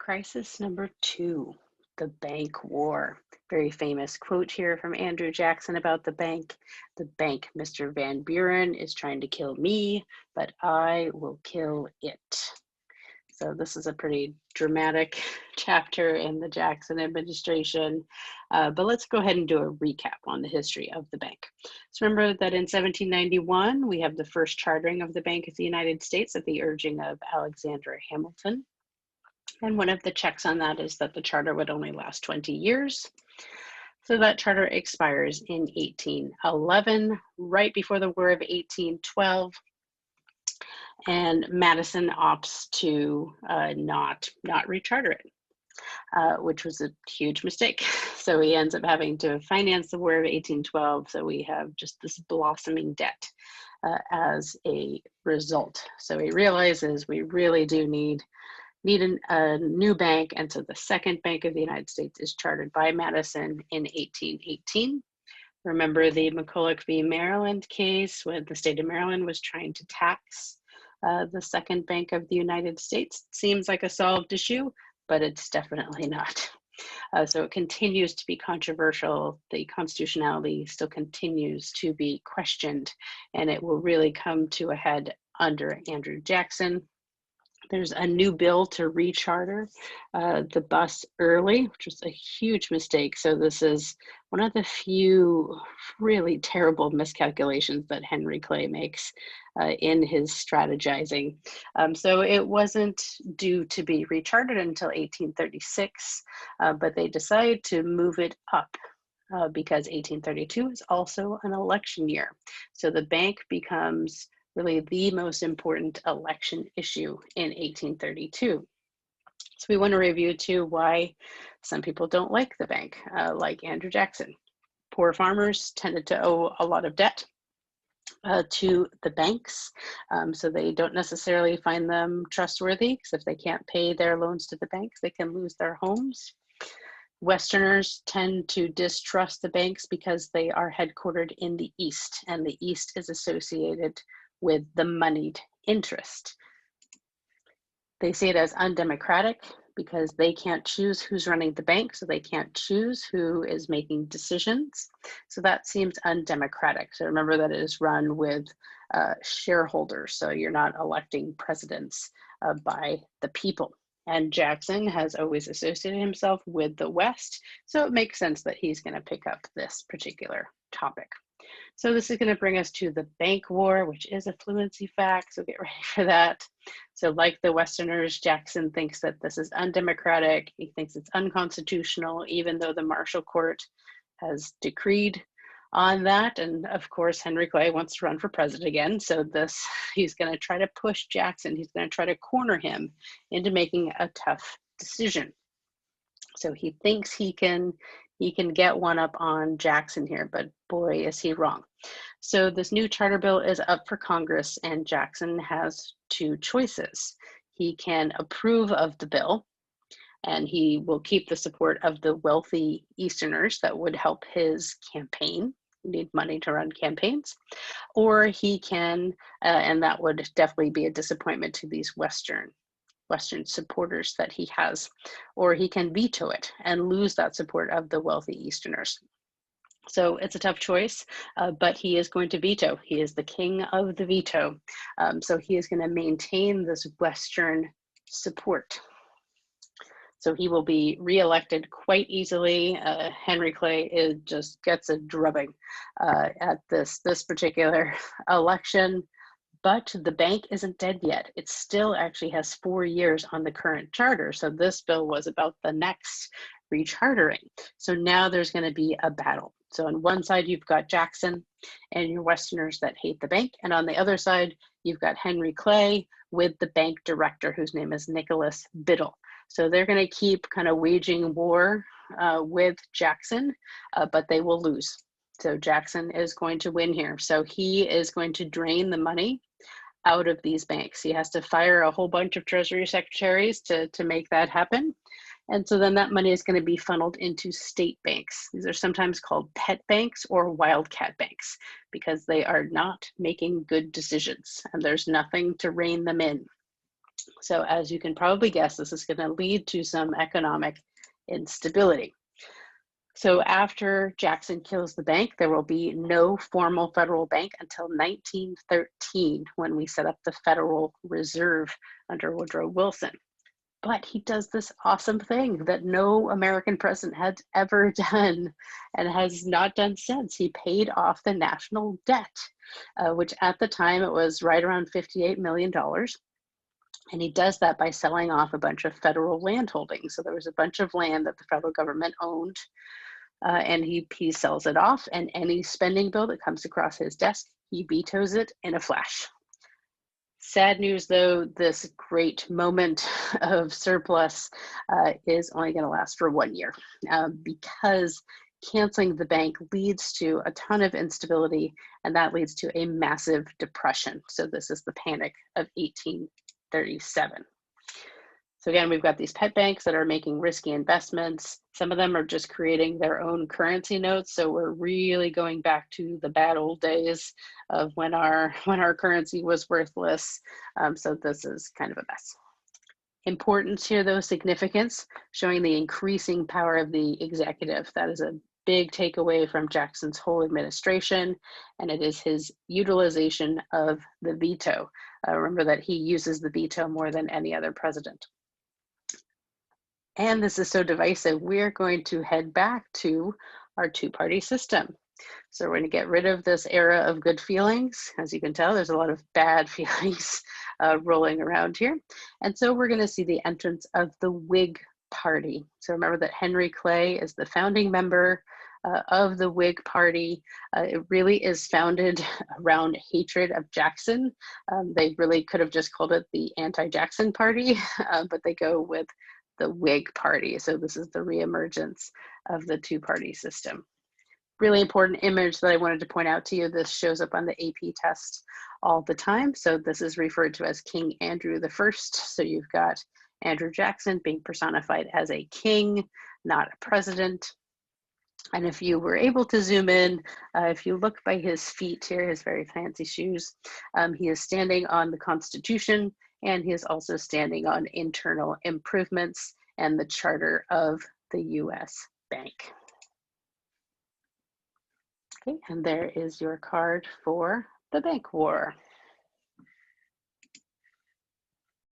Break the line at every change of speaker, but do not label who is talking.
Crisis number two, the bank war. Very famous quote here from Andrew Jackson about the bank. The bank, Mr. Van Buren, is trying to kill me, but I will kill it. So this is a pretty dramatic chapter in the Jackson administration. But let's go ahead and do a recap on the history of the bank. So remember that in 1791, we have the first chartering of the Bank of the United States at the urging of Alexander Hamilton. And one of the checks on that is that the charter would only last 20 years. So that charter expires in 1811, right before the War of 1812. And Madison opts to not recharter it, which was a huge mistake. So he ends up having to finance the War of 1812. So we have just this blossoming debt as a result. So he realizes we really do need a new bank, and so the second Bank of the United States is chartered by Madison in 1818. Remember the McCulloch v. Maryland case when the state of Maryland was trying to tax the second Bank of the United States? Seems like a solved issue, but it's definitely not. So it continues to be controversial. The constitutionality still continues to be questioned, and it will really come to a head under Andrew Jackson. There's a new bill to recharter the bus early, which was a huge mistake. So this is one of the few really terrible miscalculations that Henry Clay makes in his strategizing. So it wasn't due to be rechartered until 1836, but they decided to move it up because 1832 is also an election year. So the bank becomes really the most important election issue in 1832. So we want to review too why some people don't like the bank, like Andrew Jackson. Poor farmers tended to owe a lot of debt to the banks, so they don't necessarily find them trustworthy, because if they can't pay their loans to the banks, they can lose their homes. Westerners tend to distrust the banks because they are headquartered in the East, and the East is associated with the moneyed interest. They see it as undemocratic because they can't choose who's running the bank, so they can't choose who is making decisions. So that seems undemocratic. So remember that it is run with shareholders, so you're not electing presidents by the people. And Jackson has always associated himself with the West, so it makes sense that he's going to pick up this particular topic. So this is going to bring us to the bank war, which is a fluency fact, so get ready for that. So like the Westerners, Jackson thinks that this is undemocratic. He thinks it's unconstitutional, even though the Marshall Court has decreed on that. And of course, Henry Clay wants to run for president again. So he's going to try to push Jackson. He's going to try to corner him into making a tough decision. So he thinks he can get one up on Jackson here, but boy, is he wrong. So this new charter bill is up for Congress, and Jackson has two choices. He can approve of the bill, and he will keep the support of the wealthy Easterners that would help his campaign. You need money to run campaigns. Or he can, and that would definitely be a disappointment to these Western supporters that he has, or he can veto it and lose that support of the wealthy Easterners. So it's a tough choice, but he is going to veto. He is the king of the veto. So he is going to maintain this Western support. So he will be reelected quite easily. Henry Clay just gets a drubbing at this particular election. But the bank isn't dead yet. It still actually has 4 years on the current charter. So this bill was about the next rechartering. So now there's going to be a battle. So on one side, you've got Jackson and your Westerners that hate the bank. And on the other side, you've got Henry Clay with the bank director, whose name is Nicholas Biddle. So they're going to keep kind of waging war with Jackson, but they will lose. So Jackson is going to win here. So he is going to drain the money out of these banks. He has to fire a whole bunch of Treasury secretaries to make that happen. And so then that money is going to be funneled into state banks. These are sometimes called pet banks or wildcat banks because they are not making good decisions and there's nothing to rein them in. So as you can probably guess, this is going to lead to some economic instability. So after Jackson kills the bank, there will be no formal federal bank until 1913, when we set up the Federal Reserve under Woodrow Wilson. But he does this awesome thing that no American president has ever done and has not done since. He paid off the national debt, which at the time it was right around $58 million. And he does that by selling off a bunch of federal land holdings. So there was a bunch of land that the federal government owned, and he sells it off, and any spending bill that comes across his desk, he vetoes it in a flash. Sad news, though, this great moment of surplus is only going to last for 1 year, because canceling the bank leads to a ton of instability, and that leads to a massive depression. So this is the Panic of 1837. So again, we've got these pet banks that are making risky investments. Some of them are just creating their own currency notes. So we're really going back to the bad old days of when our currency was worthless. So this is kind of a mess. Importance here, though, significance, showing the increasing power of the executive. That is a big takeaway from Jackson's whole administration, and it is his utilization of the veto. Remember that he uses the veto more than any other president. And this is so divisive, we're going to head back to our two-party system. So we're going to get rid of this era of good feelings. As you can tell, there's a lot of bad feelings rolling around here. And so we're going to see the entrance of the Whig Party. So remember that Henry Clay is the founding member of the Whig Party. It really is founded around hatred of Jackson. They really could have just called it the Anti-Jackson Party, but they go with the Whig Party. So this is the reemergence of the two-party system. Really important image that I wanted to point out to you. This shows up on the AP test all the time. So this is referred to as King Andrew I. So you've got Andrew Jackson being personified as a king, not a president. And if you were able to zoom in, if you look by his feet here, his very fancy shoes, he is standing on the Constitution, and he is also standing on internal improvements and the charter of the US Bank. Okay, and there is your card for the bank war.